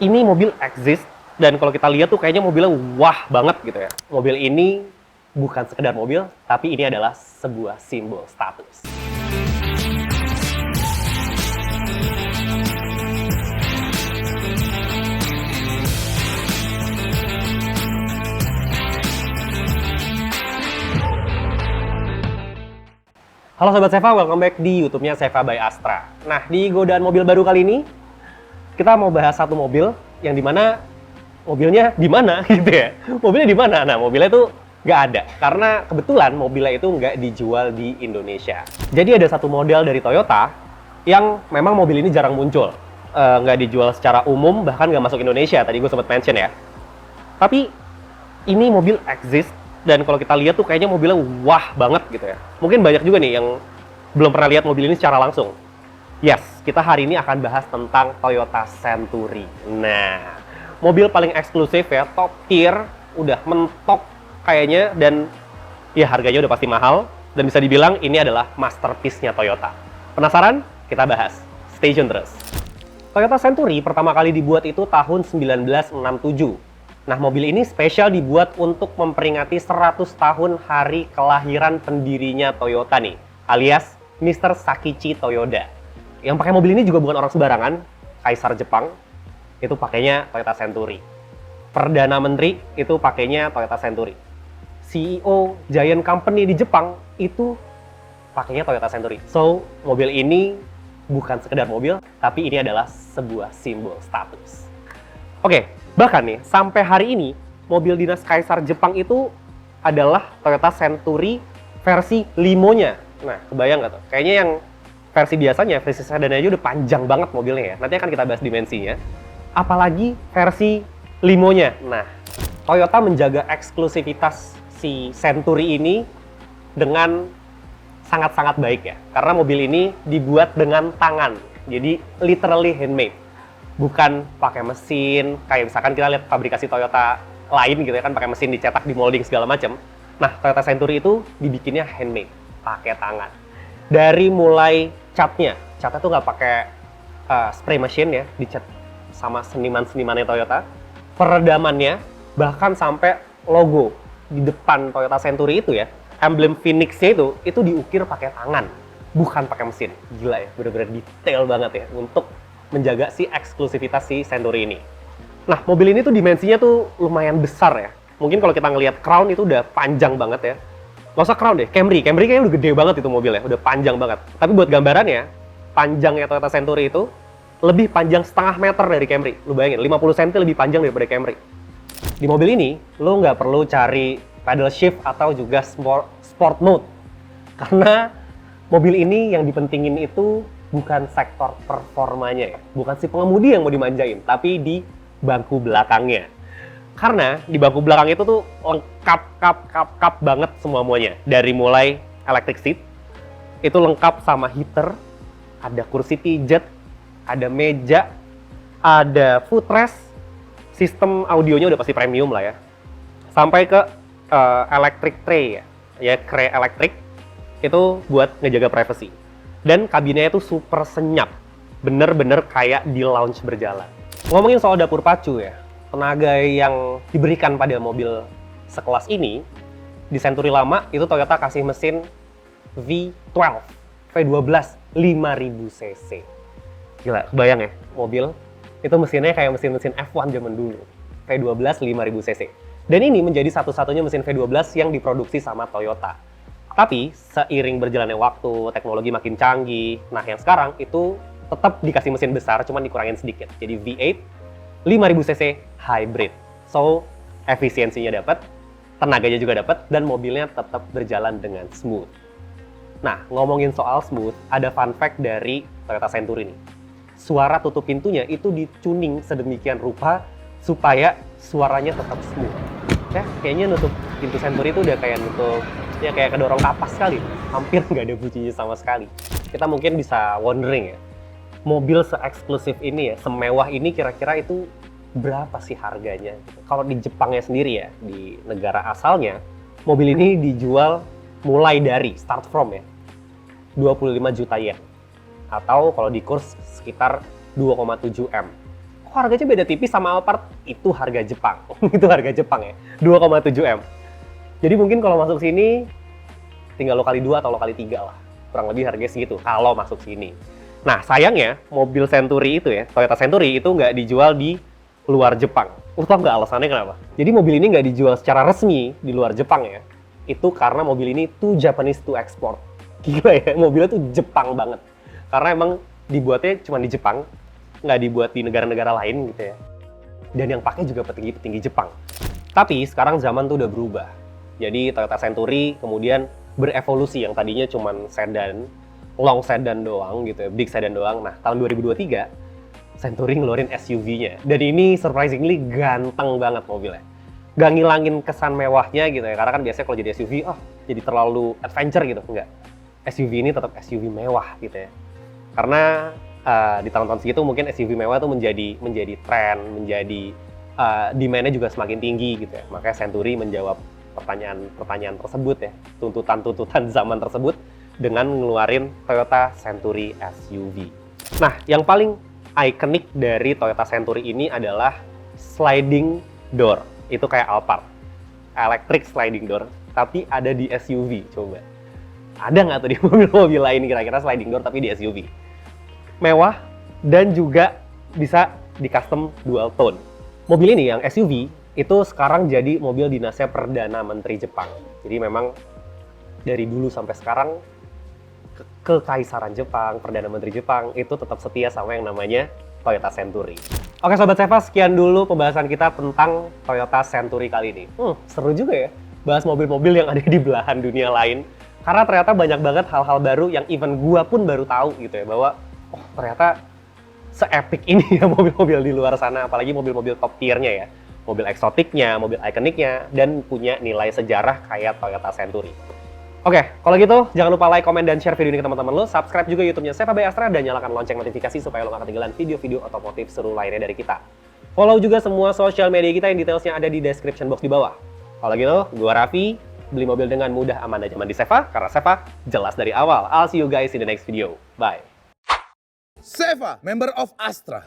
Ini mobil exist, dan kalau kita lihat tuh kayaknya mobilnya wah banget gitu ya. Mobil ini bukan sekedar mobil, tapi ini adalah sebuah simbol status. Halo Sobat Seva, welcome back di YouTube-nya Seva by Astra. Nah, di godaan mobil baru kali ini, kita mau bahas satu mobil yang dimana mobilnya di mana gitu ya. Mobilnya di mana? Nah, mobilnya itu nggak ada. Karena kebetulan mobilnya itu nggak dijual di Indonesia. Jadi ada satu model dari Toyota yang memang mobil ini jarang muncul. Nggak dijual secara umum, bahkan nggak masuk Indonesia. Tadi gue sempat mention ya. Tapi ini mobil exist. Dan kalau kita lihat tuh kayaknya mobilnya wah banget gitu ya. Mungkin banyak juga nih yang belum pernah lihat mobil ini secara langsung. Yes, kita hari ini akan bahas tentang Toyota Century. Nah, mobil paling eksklusif ya, top tier, udah mentok kayaknya, dan ya harganya udah pasti mahal. Dan bisa dibilang ini adalah masterpiece-nya Toyota. Penasaran? Kita bahas. Stay tune terus. Toyota Century pertama kali dibuat itu tahun 1967. Nah, mobil ini spesial dibuat untuk memperingati 100 tahun hari kelahiran pendirinya Toyota nih, alias Mr. Sakichi Toyoda. Yang pakai mobil ini juga bukan orang sembarangan, Kaisar Jepang, itu pakainya Toyota Century. Perdana Menteri itu pakainya Toyota Century. CEO Giant Company di Jepang itu pakainya Toyota Century. So, mobil ini bukan sekedar mobil, tapi ini adalah sebuah simbol status. Oke, bahkan nih, sampai hari ini, mobil dinas Kaisar Jepang itu adalah Toyota Century versi limonya. Nah, kebayang nggak tuh? Kayaknya yang versi biasanya, versi sedannya aja udah panjang banget mobilnya ya. Nanti akan kita bahas dimensinya. Apalagi versi limonya. Nah, Toyota menjaga eksklusivitas si Century ini dengan sangat-sangat baik ya. Karena mobil ini dibuat dengan tangan. Jadi, literally handmade. Bukan pakai mesin, kayak misalkan kita lihat fabrikasi Toyota lain gitu ya kan, pakai mesin dicetak, di molding segala macam. Nah, Toyota Century itu dibikinnya handmade, pakai tangan. Dari mulai catnya tuh nggak pakai spray machine ya, dicat sama seniman-senimannya Toyota. Peredamannya, bahkan sampai logo di depan Toyota Century itu ya, emblem Phoenix-nya itu diukir pakai tangan, bukan pakai mesin. Gila ya, bener-bener detail banget ya untuk menjaga si eksklusivitas si Century ini. Nah, mobil ini tuh dimensinya tuh lumayan besar ya. Mungkin kalau kita ngelihat Crown itu udah panjang banget ya. Nggak usah Crown deh, Camry kayaknya udah gede banget itu mobilnya, udah panjang banget. Tapi buat gambarannya, panjangnya Toyota Century itu lebih panjang setengah meter dari Camry. Lu bayangin, 50 cm lebih panjang daripada Camry. Di mobil ini, lu nggak perlu cari pedal shift atau juga sport mode. Karena mobil ini yang dipentingin itu bukan sektor performanya ya, bukan si pengemudi yang mau dimanjain, tapi di bangku belakangnya. Karena di bangku belakang itu tuh lengkap banget semuanya. Dari mulai electric seat, itu lengkap sama heater, ada kursi pijet, ada meja, ada footrest, sistem audionya udah pasti premium lah ya. Sampai ke electric tray ya tray elektrik, itu buat ngejaga privacy. Dan kabinnya itu super senyap, bener-bener kayak di lounge berjalan. Ngomongin soal dapur pacu ya, tenaga yang diberikan pada mobil sekelas ini, di Century lama itu Toyota kasih mesin V12, V12 5000 cc. Gila, kebayang ya, mobil itu mesinnya kayak mesin-mesin F1 zaman dulu, V12 5000 cc. Dan ini menjadi satu-satunya mesin V12 yang diproduksi sama Toyota. Tapi seiring berjalannya waktu, teknologi makin canggih. Nah, yang sekarang itu tetap dikasih mesin besar, cuman dikurangin sedikit. Jadi V8 5000 cc hybrid. So, efisiensinya dapat, tenaganya juga dapat, dan mobilnya tetap berjalan dengan smooth. Nah, ngomongin soal smooth, ada fun fact dari Toyota Century ini. Suara tutup pintunya itu dituning sedemikian rupa supaya suaranya tetap smooth. Ya, kayaknya nutup pintu Century itu udah kayak nutup, ya kayak kedorong kapas sekali, hampir nggak ada bunyinya sama sekali. Kita mungkin bisa wondering ya, mobil se-eksklusif ini ya, semewah ini kira-kira itu berapa sih harganya? Kalau di Jepangnya sendiri ya, di negara asalnya, mobil ini dijual mulai dari, start from ya, 25 juta yen. Atau kalau di kurs sekitar 2,7 M. kok harganya beda tipis sama Alphard? Itu harga Jepang. Itu harga Jepang ya, 2,7 M. Jadi mungkin kalau masuk sini, tinggal lo kali 2 atau lo kali 3 lah. Kurang lebih harganya segitu, kalau masuk sini. Nah, sayangnya, mobil Century itu ya, Toyota Century itu nggak dijual di luar Jepang. Lo tau nggak alasannya kenapa? Jadi mobil ini nggak dijual secara resmi di luar Jepang ya. Itu karena mobil ini too Japanese to export. Gila ya, mobilnya tuh Jepang banget. Karena emang dibuatnya cuma di Jepang, nggak dibuat di negara-negara lain gitu ya. Dan yang pakai juga petinggi-petinggi Jepang. Tapi sekarang zaman tuh udah berubah. Jadi Toyota Century kemudian berevolusi, yang tadinya cuma sedan, long sedan doang gitu ya, big sedan doang. Nah, tahun 2023, Century ngeluarin SUV-nya. Dan ini surprisingly ganteng banget mobilnya. Gak ngilangin kesan mewahnya gitu ya, karena kan biasanya kalau jadi SUV, jadi terlalu adventure gitu. Enggak. SUV ini tetap SUV mewah gitu ya. Karena di tahun-tahun segitu mungkin SUV mewah tuh menjadi tren, menjadi demand-nya juga semakin tinggi gitu ya. Makanya Century menjawab pertanyaan tersebut ya, tuntutan zaman tersebut dengan ngeluarin Toyota Century SUV. Nah, yang paling ikonik dari Toyota Century ini adalah sliding door. Itu kayak Alphard, electric sliding door, tapi ada di SUV. Coba, ada nggak tuh di mobil-mobil lain kira-kira sliding door tapi di SUV? Mewah dan juga bisa di custom dual tone. Mobil ini yang SUV itu sekarang jadi mobil dinasnya Perdana Menteri Jepang. Jadi memang dari dulu sampai sekarang Kekaisaran Jepang, Perdana Menteri Jepang itu tetap setia sama yang namanya Toyota Century. Oke Sobat Seva, sekian dulu pembahasan kita tentang Toyota Century kali ini. Seru juga ya, bahas mobil-mobil yang ada di belahan dunia lain. Karena ternyata banyak banget hal-hal baru yang even gua pun baru tahu gitu ya, bahwa ternyata se-epic ini ya mobil-mobil di luar sana, apalagi mobil-mobil top tier-nya ya. Mobil eksotiknya, mobil ikoniknya, dan punya nilai sejarah kayak Toyota Century. Oke, kalau gitu jangan lupa like, komen, dan share video ini ke teman-teman lo. Subscribe juga YouTube-nya Seva by Astra dan nyalakan lonceng notifikasi supaya lo gak ketinggalan video-video otomotif seru lainnya dari kita. Follow juga semua sosial media kita yang detailsnya ada di description box di bawah. Kalau gitu, gua Raffi, beli mobil dengan mudah, aman, dan nyaman di Seva, karena Seva jelas dari awal. I'll see you guys in the next video. Bye. Seva, member of Astra.